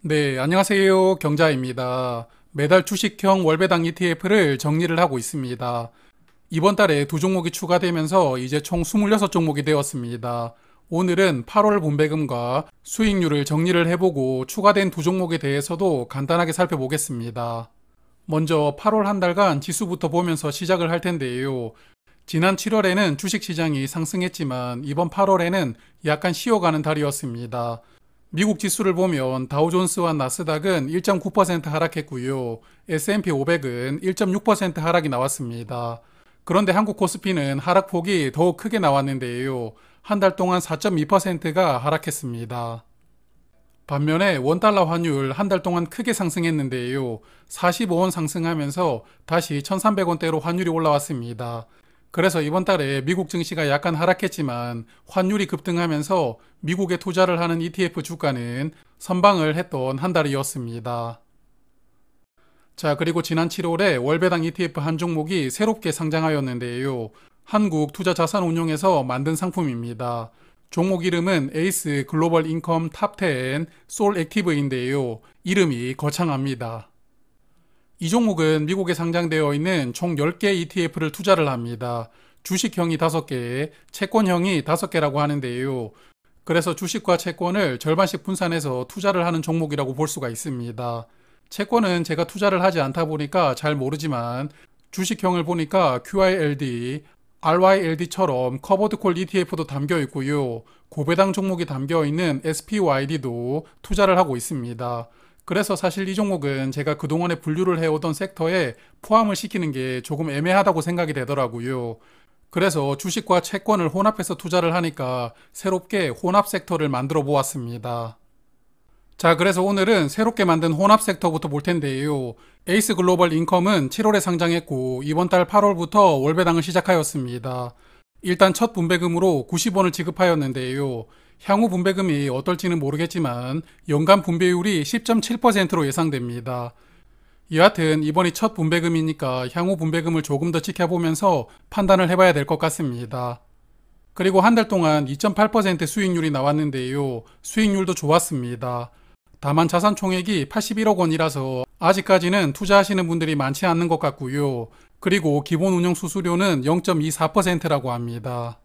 네, 안녕하세요. 경자입니다. 매달 주식형 월배당 ETF를 정리를 하고 있습니다. 이번 달에 두 종목이 추가되면서 이제 총 26종목이 되었습니다. 오늘은 8월 분배금과 수익률을 정리를 해보고 추가된 두 종목에 대해서도 간단하게 살펴보겠습니다. 먼저 8월 한 달간 지수부터 보면서 시작을 할 텐데요. 지난 7월에는 주식시장이 상승했지만 이번 8월에는 약간 쉬어가는 달이었습니다. 미국 지수를 보면 다우존스와 나스닥은 1.9% 하락했고요. S&P 500은 1.6% 하락이 나왔습니다. 그런데 한국 코스피는 하락폭이 더욱 크게 나왔는데요. 한 달 동안 4.2%가 하락했습니다. 반면에 원달러 환율 한 달 동안 크게 상승했는데요. 45원 상승하면서 다시 1,300원대로 환율이 올라왔습니다. 그래서 이번 달에 미국 증시가 약간 하락했지만 환율이 급등하면서 미국에 투자를 하는 ETF 주가는 선방을 했던 한 달이었습니다. 자, 그리고 지난 7월에 월배당 ETF 한 종목이 새롭게 상장하였는데요. 한국투자자산운용에서 만든 상품입니다. 종목 이름은 에이스 글로벌 인컴 탑10 솔 액티브인데요. 이름이 거창합니다. 이 종목은 미국에 상장되어 있는 총 10개 ETF를 투자를 합니다. 주식형이 5개, 채권형이 5개라고 하는데요. 그래서 주식과 채권을 절반씩 분산해서 투자를 하는 종목이라고 볼 수가 있습니다. 채권은 제가 투자를 하지 않다 보니까 잘 모르지만 주식형을 보니까 QILD, RYLD처럼 커버드 콜 ETF도 담겨 있고요. 고배당 종목이 담겨 있는 SPYD도 투자를 하고 있습니다. 그래서 사실 이 종목은 제가 그동안에 분류를 해오던 섹터에 포함을 시키는 게 조금 애매하다고 생각이 되더라고요. 그래서 주식과 채권을 혼합해서 투자를 하니까 새롭게 혼합 섹터를 만들어 보았습니다. 자, 그래서 오늘은 새롭게 만든 혼합 섹터부터 볼 텐데요. 에이스 글로벌 인컴은 7월에 상장했고 이번 달 8월부터 월배당을 시작하였습니다. 일단 첫 분배금으로 90원을 지급하였는데요. 향후 분배금이 어떨지는 모르겠지만 연간 분배율이 10.7%로 예상됩니다. 여하튼 이번이 첫 분배금이니까 향후 분배금을 조금 더 지켜보면서 판단을 해봐야 될 것 같습니다. 그리고 한 달 동안 2.8% 수익률이 나왔는데요. 수익률도 좋았습니다. 다만 자산 총액이 81억 원이라서 아직까지는 투자하시는 분들이 많지 않는 것 같고요. 그리고 기본 운영 수수료는 0.24%라고 합니다.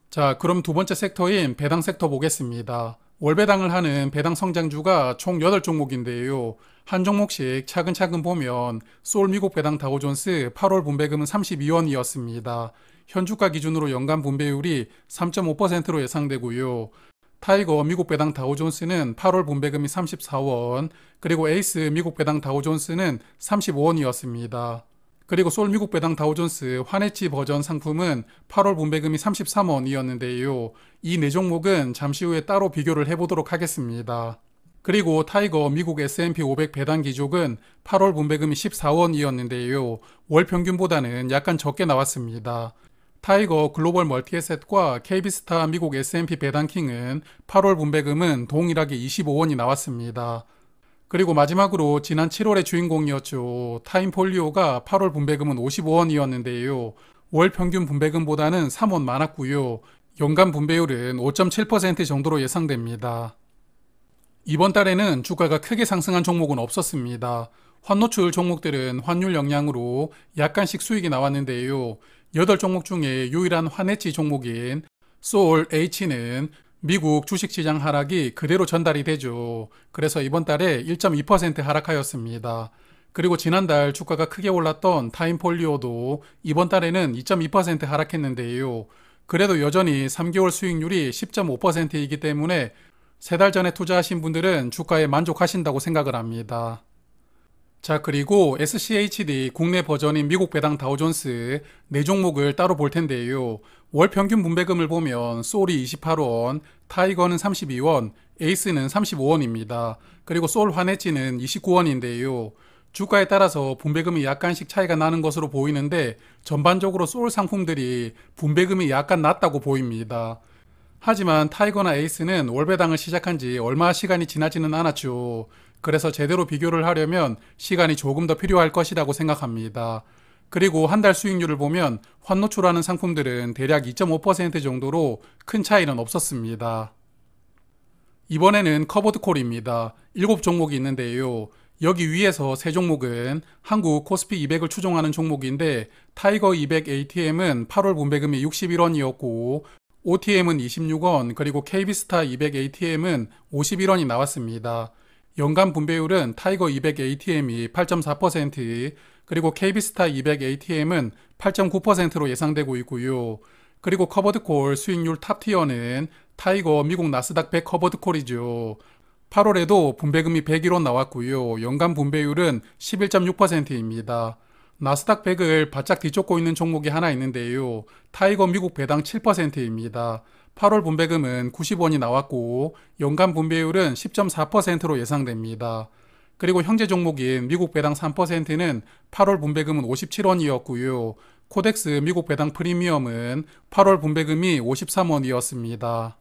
자, 그럼 두 번째 섹터인 배당 섹터 보겠습니다. 월배당을 하는 배당 성장주가 총 8종목인데요. 한 종목씩 차근차근 보면 솔 미국 배당 다우존스 8월 분배금은 32원이었습니다. 현주가 기준으로 연간 분배율이 3.5%로 예상되고요. 타이거 미국 배당 다우존스는 8월 분배금이 34원, 그리고 에이스 미국 배당 다우존스는 35원이었습니다. 그리고 솔 미국 배당 다우존스 환해지 버전 상품은 8월 분배금이 33원이었는데요. 이 네 종목은 잠시 후에 따로 비교를 해보도록 하겠습니다. 그리고 타이거 미국 S&P 500 배당 기족은 8월 분배금이 14원이었는데요. 월 평균보다는 약간 적게 나왔습니다. 타이거 글로벌 멀티에셋과 KB스타 미국 S&P 배당킹은 8월 분배금은 동일하게 25원이 나왔습니다. 그리고 마지막으로 지난 7월의 주인공이었죠. 타임폴리오가 8월 분배금은 55원이었는데요. 월 평균 분배금보다는 3원 많았고요. 연간 분배율은 5.7% 정도로 예상됩니다. 이번 달에는 주가가 크게 상승한 종목은 없었습니다. 환노출 종목들은 환율 영향으로 약간씩 수익이 나왔는데요. 8종목 중에 유일한 환해지 종목인 소울 H는 미국 주식시장 하락이 그대로 전달이 되죠. 그래서 이번 달에 1.2% 하락하였습니다. 그리고 지난달 주가가 크게 올랐던 타임폴리오도 이번 달에는 2.2% 하락했는데요. 그래도 여전히 3개월 수익률이 10.5%이기 때문에 3달 전에 투자하신 분들은 주가에 만족하신다고 생각을 합니다. 자, 그리고 SCHD 국내 버전인 미국 배당 다우존스 4종목을 따로 볼 텐데요. 월 평균 분배금을 보면 솔이 28원, 타이거는 32원, 에이스는 35원입니다. 그리고 솔 환해지는 29원인데요. 주가에 따라서 분배금이 약간씩 차이가 나는 것으로 보이는데 전반적으로 솔 상품들이 분배금이 약간 낮다고 보입니다. 하지만 타이거나 에이스는 월배당을 시작한 지 얼마 시간이 지나지는 않았죠. 그래서 제대로 비교를 하려면 시간이 조금 더 필요할 것이라고 생각합니다. 그리고 한 달 수익률을 보면 환노출하는 상품들은 대략 2.5% 정도로 큰 차이는 없었습니다. 이번에는 커버드 콜입니다. 7종목이 있는데요. 여기 위에서 3종목은 한국 코스피 200을 추종하는 종목인데 타이거 200 ATM은 8월 분배금이 61원이었고 OTM은 26원, 그리고 KB스타 200 ATM은 51원이 나왔습니다. 연간 분배율은 타이거 200 ATM이 8.4%, 그리고 KB스타 200 ATM은 8.9%로 예상되고 있고요. 그리고 커버드콜 수익률 탑티어는 타이거 미국 나스닥 100 커버드콜이죠. 8월에도 분배금이 101원 나왔고요. 연간 분배율은 11.6%입니다. 나스닥 100을 바짝 뒤쫓고 있는 종목이 하나 있는데요. 타이거 미국 배당 7%입니다. 8월 분배금은 90원이 나왔고 연간 분배율은 10.4%로 예상됩니다. 그리고 형제 종목인 미국 배당 3%는 8월 분배금은 57원이었고요. 코덱스 미국 배당 프리미엄은 8월 분배금이 53원이었습니다.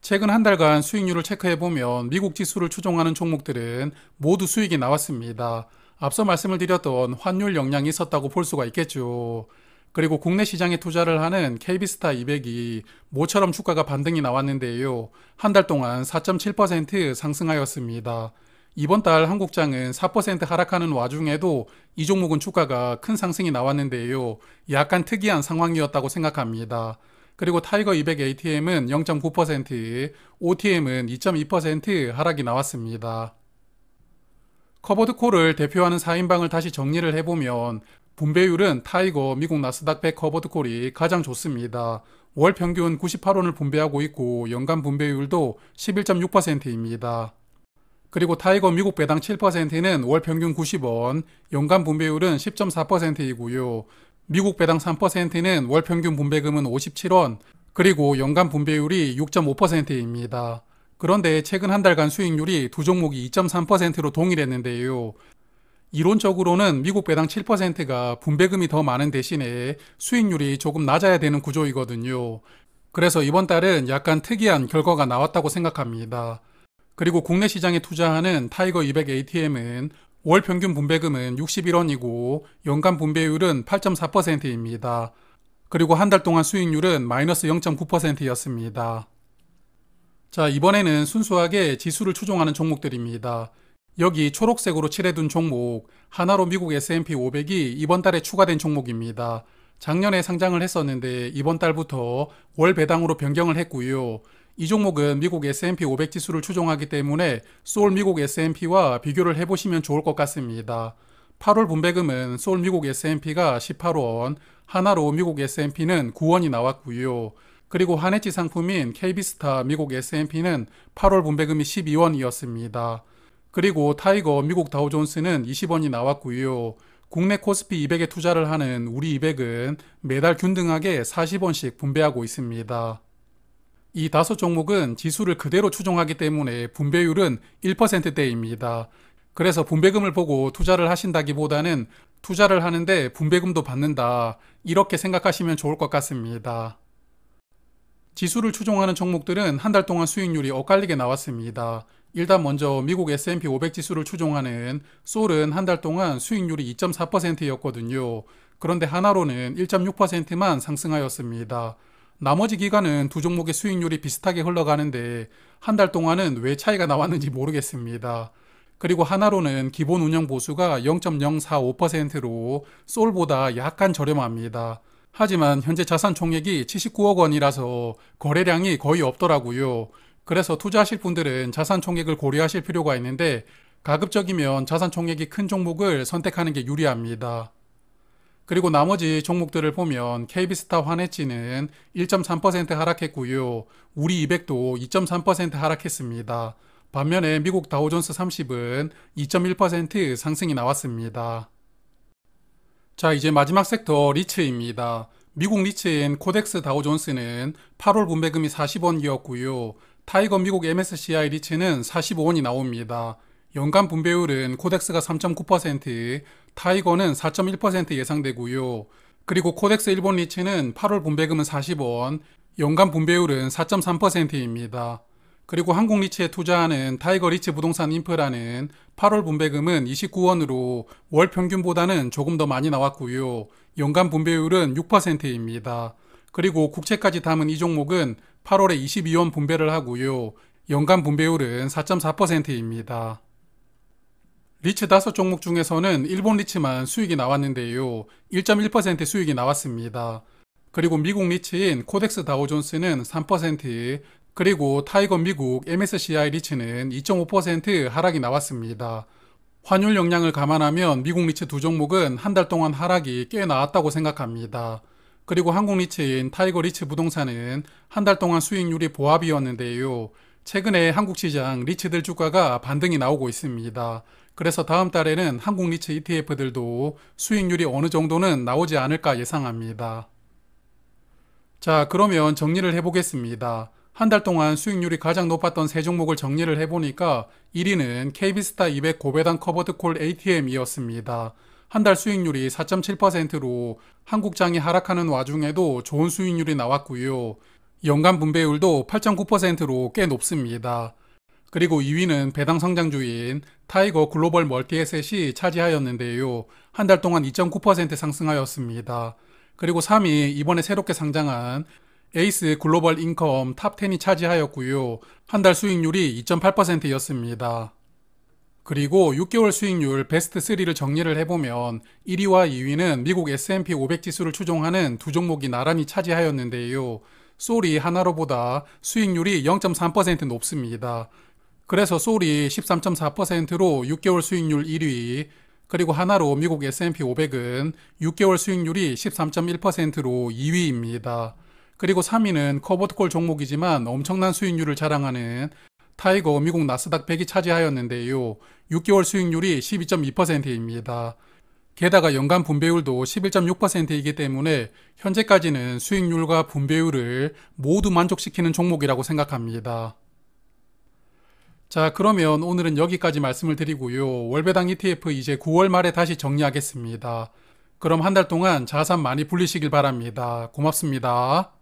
최근 한 달간 수익률을 체크해보면 미국 지수를 추종하는 종목들은 모두 수익이 나왔습니다. 앞서 말씀을 드렸던 환율 영향이 있었다고 볼 수가 있겠죠. 그리고 국내 시장에 투자를 하는 KB스타 200이 모처럼 주가가 반등이 나왔는데요. 한 달 동안 4.7% 상승하였습니다. 이번 달 한국장은 4% 하락하는 와중에도 이 종목은 주가가 큰 상승이 나왔는데요. 약간 특이한 상황이었다고 생각합니다. 그리고 타이거 200 ATM은 0.9%, OTM은 2.2% 하락이 나왔습니다. 커버드콜을 대표하는 4인방을 다시 정리를 해보면 분배율은 타이거 미국 나스닥 100 커버드콜이 가장 좋습니다. 월 평균 98원을 분배하고 있고 연간 분배율도 11.6%입니다. 그리고 타이거 미국 배당 7%는 월 평균 90원, 연간 분배율은 10.4%이고요. 미국 배당 3%는 월 평균 분배금은 57원, 그리고 연간 분배율이 6.5%입니다. 그런데 최근 한 달간 수익률이 두 종목이 2.3%로 동일했는데요. 이론적으로는 미국 배당 7%가 분배금이 더 많은 대신에 수익률이 조금 낮아야 되는 구조이거든요. 그래서 이번 달은 약간 특이한 결과가 나왔다고 생각합니다. 그리고 국내 시장에 투자하는 타이거 200 ATM은 월 평균 분배금은 61원이고 연간 분배율은 8.4%입니다. 그리고 한 달 동안 수익률은 마이너스 0.9%였습니다. 자, 이번에는 순수하게 지수를 추종하는 종목들입니다. 여기 초록색으로 칠해둔 종목, 하나로 미국 S&P 500이 이번 달에 추가된 종목입니다. 작년에 상장을 했었는데 이번 달부터 월 배당으로 변경을 했고요. 이 종목은 미국 S&P 500 지수를 추종하기 때문에 소울 미국 S&P와 비교를 해보시면 좋을 것 같습니다. 8월 분배금은 소울 미국 S&P가 18원, 하나로 미국 S&P는 9원이 나왔고요. 그리고 한해지 상품인 KB스타 미국 S&P는 8월 분배금이 12원이었습니다. 그리고 타이거 미국 다우존스는 20원이 나왔고요. 국내 코스피 200에 투자를 하는 우리 200은 매달 균등하게 40원씩 분배하고 있습니다. 이 5종목은 지수를 그대로 추종하기 때문에 분배율은 1%대입니다. 그래서 분배금을 보고 투자를 하신다기보다는 투자를 하는데 분배금도 받는다, 이렇게 생각하시면 좋을 것 같습니다. 지수를 추종하는 종목들은 한 달 동안 수익률이 엇갈리게 나왔습니다. 일단 먼저 미국 S&P 500 지수를 추종하는 소울은 한 달 동안 수익률이 2.4%였거든요. 그런데 하나로는 1.6%만 상승하였습니다. 나머지 기간은 두 종목의 수익률이 비슷하게 흘러가는데 한 달 동안은 왜 차이가 나왔는지 모르겠습니다. 그리고 하나로는 기본 운영 보수가 0.045%로 소울보다 약간 저렴합니다. 하지만 현재 자산 총액이 79억 원이라서 거래량이 거의 없더라고요. 그래서 투자하실 분들은 자산 총액을 고려하실 필요가 있는데 가급적이면 자산 총액이 큰 종목을 선택하는 게 유리합니다. 그리고 나머지 종목들을 보면 KB스타 환해지는 1.3% 하락했고요. 우리 200도 2.3% 하락했습니다. 반면에 미국 다우존스 30은 2.1% 상승이 나왔습니다. 자, 이제 마지막 섹터 리츠입니다. 미국 리츠인 코덱스 다우존스는 8월 분배금이 40원이었고요. 타이거 미국 MSCI 리츠는 45원이 나옵니다. 연간 분배율은 코덱스가 3.9%, 타이거는 4.1% 예상되고요. 그리고 코덱스 일본 리츠는 8월 분배금은 40원, 연간 분배율은 4.3%입니다. 그리고 한국 리츠에 투자하는 타이거 리츠 부동산 인프라는 8월 분배금은 29원으로 월 평균보다는 조금 더 많이 나왔고요. 연간 분배율은 6%입니다. 그리고 국채까지 담은 이 종목은 8월에 22원 분배를 하고요. 연간 분배율은 4.4%입니다. 리츠 5종목 중에서는 일본 리츠만 수익이 나왔는데요. 1.1% 수익이 나왔습니다. 그리고 미국 리츠인 코덱스 다우존스는 3%, 그리고 타이거 미국 MSCI 리츠는 2.5% 하락이 나왔습니다. 환율 영향을 감안하면 미국 리츠 두 종목은 한 달 동안 하락이 꽤 나왔다고 생각합니다. 그리고 한국 리츠인 타이거 리츠 부동산은 한 달 동안 수익률이 보합이었는데요. 최근에 한국 시장 리츠들 주가가 반등이 나오고 있습니다. 그래서 다음 달에는 한국 리츠 ETF들도 수익률이 어느 정도는 나오지 않을까 예상합니다. 자, 그러면 정리를 해보겠습니다. 한 달 동안 수익률이 가장 높았던 세 종목을 정리를 해보니까 1위는 KB스타 200 고배당 커버드 콜 ATM이었습니다. 한 달 수익률이 4.7%로 한국장이 하락하는 와중에도 좋은 수익률이 나왔고요. 연간 분배율도 8.9%로 꽤 높습니다. 그리고 2위는 배당 성장주인 타이거 글로벌 멀티에셋이 차지하였는데요. 한 달 동안 2.9% 상승하였습니다. 그리고 3위 이번에 새롭게 상장한 에이스 글로벌 인컴 탑10이 차지하였고요. 한 달 수익률이 2.8%였습니다. 그리고 6개월 수익률 베스트 3를 정리를 해보면 1위와 2위는 미국 S&P 500 지수를 추종하는 두 종목이 나란히 차지하였는데요. 솔이 하나로보다 수익률이 0.3% 높습니다. 그래서 솔이 13.4%로 6개월 수익률 1위, 그리고 하나로 미국 S&P 500은 6개월 수익률이 13.1%로 2위입니다. 그리고 3위는 커버드콜 종목이지만 엄청난 수익률을 자랑하는 타이거 미국 나스닥 100이 차지하였는데요. 6개월 수익률이 12.2%입니다. 게다가 연간 분배율도 11.6%이기 때문에 현재까지는 수익률과 분배율을 모두 만족시키는 종목이라고 생각합니다. 자, 그러면 오늘은 여기까지 말씀을 드리고요. 월배당 ETF 이제 9월 말에 다시 정리하겠습니다. 그럼 한 달 동안 자산 많이 불리시길 바랍니다. 고맙습니다.